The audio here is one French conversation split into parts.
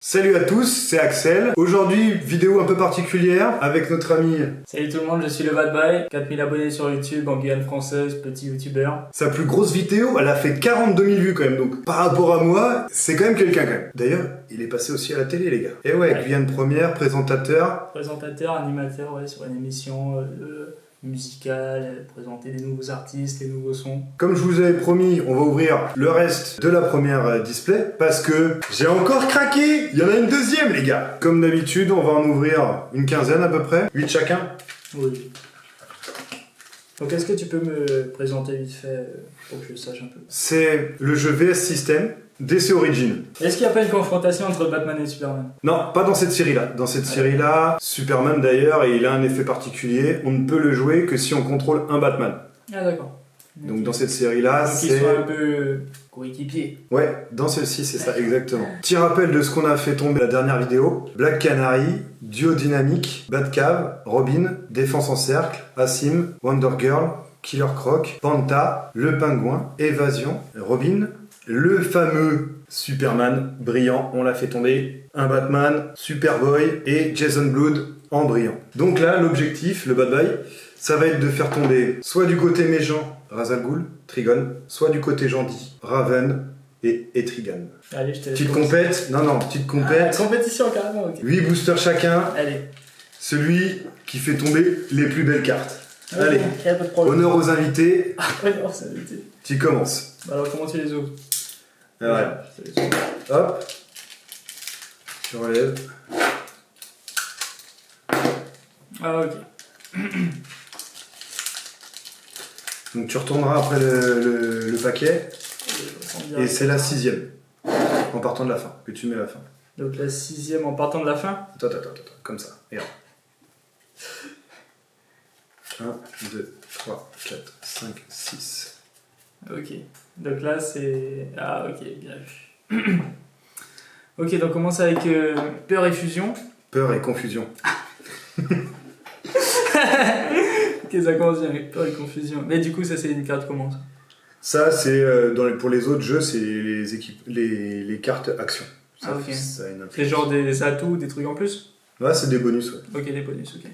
Salut à tous, c'est Axel. Aujourd'hui, vidéo un peu particulière avec notre ami. Salut tout le monde, je suis le Bad Boy, 4000 abonnés sur YouTube, en Guyane française, petit youtubeur. Sa plus grosse vidéo, elle a fait 42 000 vues quand même, donc par rapport à moi, c'est quand même quelqu'un quand même. D'ailleurs, il est passé aussi à la télé les gars. Et ouais, Guyane première, présentateur. Présentateur, animateur, ouais, sur une émission musicale, présenter des nouveaux artistes, des nouveaux sons. Comme je vous avais promis, on va ouvrir le reste de la première display, parce que j'ai encore craqué. Il y en a une deuxième les gars. Comme d'habitude, on va en ouvrir une quinzaine à peu près, 8 chacun. Oui. Donc est-ce que tu peux me présenter vite fait pour que je sache un peu? C'est le jeu VS System, DC Origin. Est-ce qu'il n'y a pas une confrontation entre Batman et Superman? Non, pas dans cette série-là. Dans cette série-là, Superman d'ailleurs, il a un effet particulier. On ne peut le jouer que si on contrôle un Batman. Ah d'accord. Donc dans cette série-là, donc c'est... ils sont un peu coéquipiers. Ouais, dans celle-ci, c'est ça, exactement. Petit rappel de ce qu'on a fait tomber la dernière vidéo. Black Canary, Duo Dynamique, Batcave, Robin, Défense en Cercle, Asim, Wonder Girl, Killer Croc, Panta, Le Pingouin, Évasion, Robin, le fameux Superman brillant, on l'a fait tomber, un Batman, Superboy et Jason Blood en brillant. Donc là, l'objectif, le Bad Boy, ça va être de faire tomber soit du côté méchant, Ra's al Ghul, Trigon, soit du côté gentil, Raven et Etrigan. Allez, je te laisse. Petite compète, petite compète. Compétition carrément, ok. 8 boosters chacun, Allez. celui qui fait tomber les plus belles cartes. Allez, y a pas de problème. honneur aux invités, Honneur, ça veut dire. tu commences. Bah alors comment tu les ouvres? Ouais. Je te laisse ouvrir. Hop, tu relèves. Ah ok. Donc tu retourneras après le paquet, et c'est la 6ème, en partant de la fin, que tu mets à la fin. Donc la 6ème en partant de la fin. Attends, comme ça, regarde. 1, 2, 3, 4, 5, 6. Ok. Donc là c'est... Ah ok, bien vu. Ok, donc on commence avec peur et fusion. Peur et confusion. Ok, ça commence bien avec peur et confusion. Mais du coup ça c'est une carte comment ça? Ça, c'est pour les autres jeux, c'est les cartes actions. Ça, Ah, ok. ça a une C'est genre des atouts, des trucs en plus? Ouais, c'est des bonus, ouais. Ok, des bonus, ok.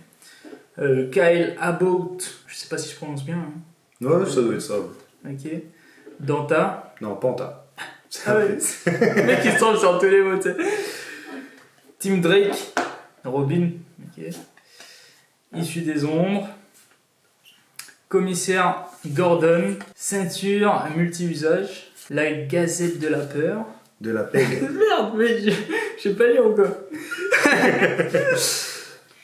Kyle Abbott, je sais pas si je prononce bien. Hein. Ouais, ça doit être ça. Ouais. Ok. Danta. Non, Panta. Ah ouais. Le mec il se trompe sur tous les mots, tu sais. Tim Drake. Robin. Ok. Issu des ombres. Commissaire Gordon. Ceinture multi-usage. La Gazette de la peur. De la peg. Merde, mais j'ai pas lu encore.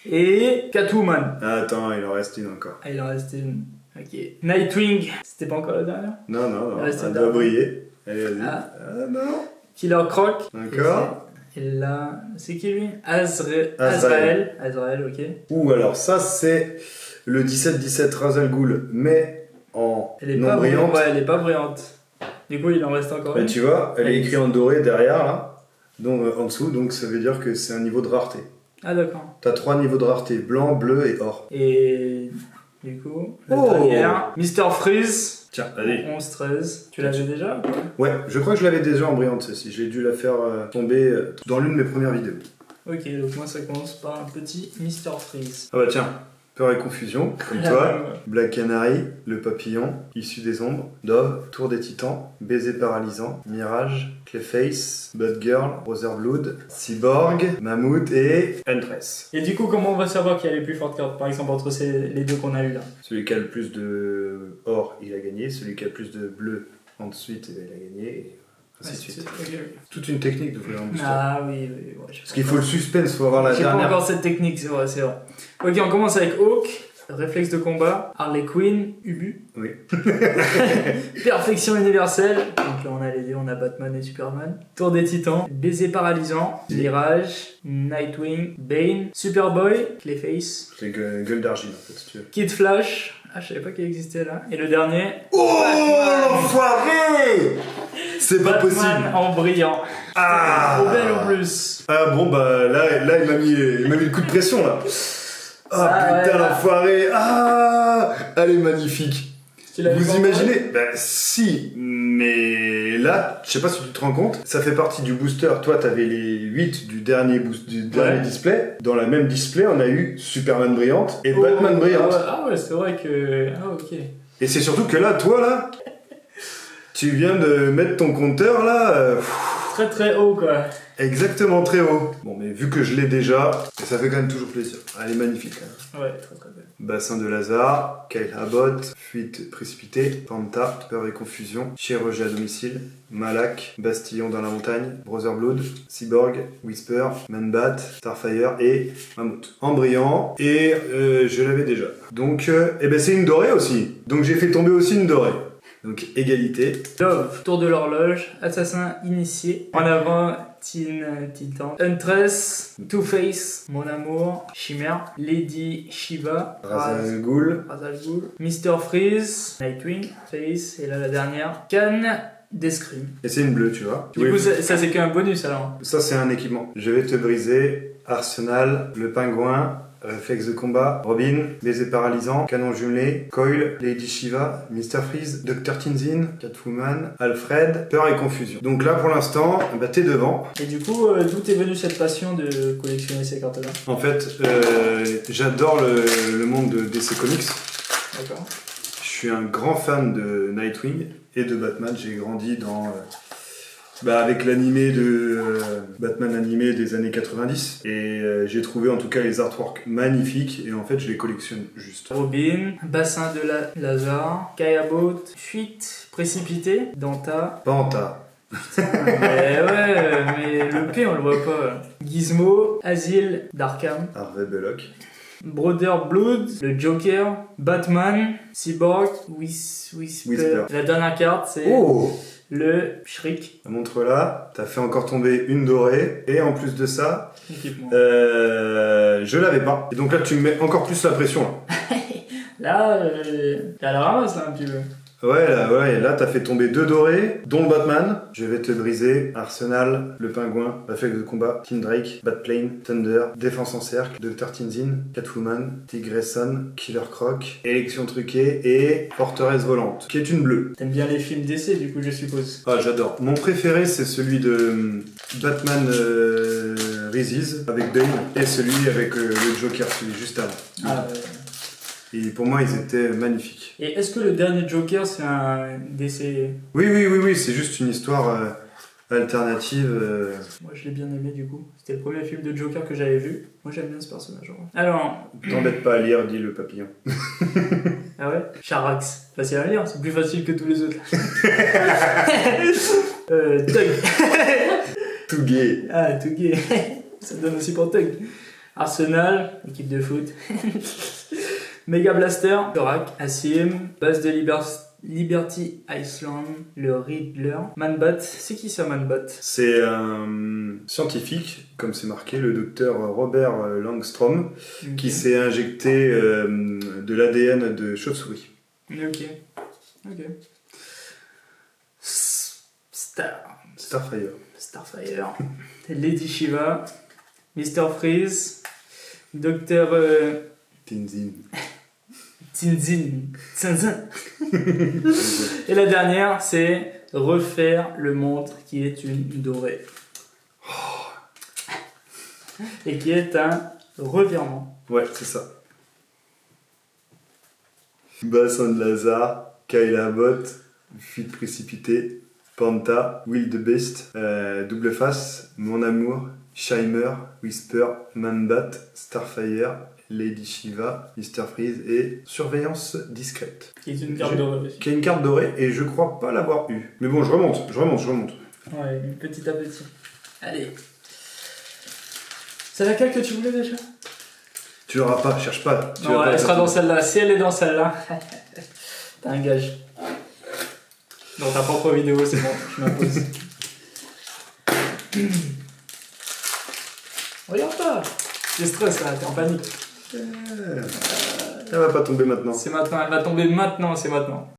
Et Catwoman. Ah, attends, il en reste une encore. Ah, il en reste une. Ok. Nightwing. C'était pas encore la dernière? Non, Il reste elle une doit dernière. briller. Allez, vas-y. Ah. Ah, non. Killer Croc. Encore. Et là, c'est qui lui? Azrael. Azrael, ok. Ou alors, ça, c'est le 17-17 Ra's al Ghul, mais en Elle est non pas brillante. Ouais, elle est pas brillante. Du coup, il en reste encore Mais une. tu vois, elle est Elle écrite en doré derrière, là, donc, en dessous, donc ça veut dire que c'est un niveau de rareté. Ah, d'accord. T'as 3 niveaux de rareté, blanc, bleu et or. Et du coup, la Oh. dernière, Mr. Freeze. Tiens, allez. 11-13. Tu l'avais déjà ou pas? Ouais, je crois que je l'avais déjà en brillante, celle-ci. J'ai dû la faire tomber dans l'une de mes premières vidéos. Ok, donc moi ça commence par un petit Mr. Freeze. Ah bah tiens, peur et confusion, comme toi. Black Canary, le papillon, issu des ombres, Dove, Tour des titans, baiser paralysant, Mirage, Clayface, Bad Girl, Brother Blood, Cyborg, Mammouth et Huntress. Et du coup, comment on va savoir qui a les plus fortes cartes, par exemple, entre les deux qu'on a eu là? Celui qui a le plus de or, il a gagné. Celui qui a le plus de bleu, ensuite, il a gagné. Et ainsi de suite. Ok. Toute une technique d'ouvrir un booster. Ah oui, ouais, Parce qu'il faut le suspense, il faut avoir la J'ai pas dernière. encore cette technique, c'est vrai, c'est vrai. Ok, on commence avec Hawk, réflexe de combat, Harley Quinn, Ubu. Oui. Perfection universelle, donc là on a les deux, on a Batman et Superman. Tour des titans, baiser paralysant, Mirage, Nightwing, Bane, Superboy, Clayface, C'est gueule d'argile, en fait, si tu veux. Kid Flash, ah je savais pas qu'il existait là, et le dernier, Oh, Batman. l'enfoiré! C'est pas Batman possible. en brillant. Ah. Trop belle en plus. Ah bon, bah là il m'a mis le coup de pression, là. Ah, Ah, putain, ouais, là. l'enfoiré. Ah, elle est magnifique. Tu l'avais Vous pas imaginez? Bah si, mais là, je sais pas si tu te rends compte, ça fait partie du booster. Toi, t'avais les 8 du dernier display. Dans la même display, on a eu Superman brillante et Batman brillante. Ah ouais, c'est vrai que... Ah ok. Et c'est surtout que là, toi là, tu viens de mettre ton compteur là... Très très haut quoi. Exactement, très haut. Bon, mais vu que je l'ai déjà, ça fait quand même toujours plaisir. Elle est magnifique quand même. Ouais, très très belle. Bassin de Lazare, Kyle Abbott, Fuite précipitée, Panta, Peur et confusion, Chirurgie à domicile, Malak, Bastillon dans la montagne, Brother Blood, Cyborg, Whisper, Man-Bat, Starfire et Mammouth. En brillant, et je l'avais déjà. Donc, c'est une dorée aussi. Donc j'ai fait tomber aussi une dorée. Donc égalité. Love, Tour de l'horloge, Assassin initié, En avant, Teen Titan, Huntress, Two-Face, Mon amour, Chimère, Lady Shiva, Ra's al Ghul, Mr. Freeze, Nightwing, Face, et là la dernière, Khan, Descream. et c'est une bleue, tu vois. Du coup, ça c'est qu'un bonus alors. Ça c'est un équipement. Je vais te briser Arsenal, le pingouin, réflexe de combat, Robin, baiser paralysant, canon jumelé, Coil, Lady Shiva, Mr. Freeze, Dr. Tinzin, Catwoman, Alfred, peur et confusion. Donc là pour l'instant, t'es devant. Et du coup, d'où est venue cette passion de collectionner ces cartes-là? En fait, j'adore le monde de DC Comics. D'accord. Je suis un grand fan de Nightwing et de Batman. J'ai grandi avec l'animé de Batman animé des années 90 et j'ai trouvé en tout cas les artworks magnifiques et en fait je les collectionne juste. Robin, Bassin de Lazare, Kyle Abbott, Fuite précipitée, Danta. Panta. Ouais, mais le P on le voit pas. Gizmo, Asile d'Arkham, Harvey Bullock. Brother Blood, le Joker, Batman, Cyborg, Whisper. La dernière carte c'est le Shriek. Montre-la, t'as fait encore tomber une dorée et en plus de ça, Équipement. je l'avais pas. Et donc là tu me mets encore plus la pression là. Là, t'as la ramasse là un petit peu. Ouais, là t'as fait tomber 2 dorés, dont le Batman. Je vais te briser Arsenal, le pingouin, réflexe de combat, Tim Drake, Batplane, Thunder, défense en cercle, Dr. Tinzin, Catwoman, Tigresson, Killer Croc, élection truquée et forteresse volante, qui est une bleue. T'aimes bien les films d'essai du coup je suppose. Ah j'adore. Mon préféré c'est celui de Batman Rises avec Bane et celui avec le Joker, celui juste avant. Ah ouais. Et pour moi, ils étaient magnifiques. Et est-ce que le dernier Joker, c'est un DC? Oui, c'est juste une histoire alternative. Moi, je l'ai bien aimé, du coup. C'était le premier film de Joker que j'avais vu. Moi, j'aime bien ce personnage. Alors... T'embête pas à lire, dit le papillon. Ah ouais? Charax. Facile à lire, c'est plus facile que tous les autres. Tug. Tout gay. Ah, tout gay. Ça me donne aussi pour Tug. Arsenal, équipe de foot. Mega Blaster, Thorac, Assim, base de Liberty Island, le Riddler, Man-Bat. C'est qui ça, Man-Bat? C'est un scientifique, comme c'est marqué, le docteur Robert Langstrom, qui s'est injecté de l'ADN de chauve-souris. Ok. Starfire. Lady Shiva, Mr. Freeze, Docteur... Tinzin. Et la dernière, c'est refaire le monde qui est une dorée. Et qui est un revirement. Ouais, c'est ça. Bassin de Lazare, Kyle Abbott, Fuite précipitée, Panta, Will the Beast, Double Face, Mon amour, Shimer, Whisper, Man-Bat, Starfire, Lady Shiva, Mr. Freeze et Surveillance discrète. Qui est une carte dorée aussi. Qui est une carte dorée et je crois pas l'avoir eu. Mais bon, je remonte. Ouais, petit à petit. Allez. C'est laquelle que tu voulais déjà? Tu l'auras pas, cherche pas. Non, elle sera dans celle-là. Si elle est dans celle-là, t'as un gage. Dans ta propre vidéo, c'est bon, je m'impose. Regarde pas. T'es stress là, t'es en panique. Elle va pas tomber maintenant. C'est maintenant, elle va tomber maintenant, c'est maintenant.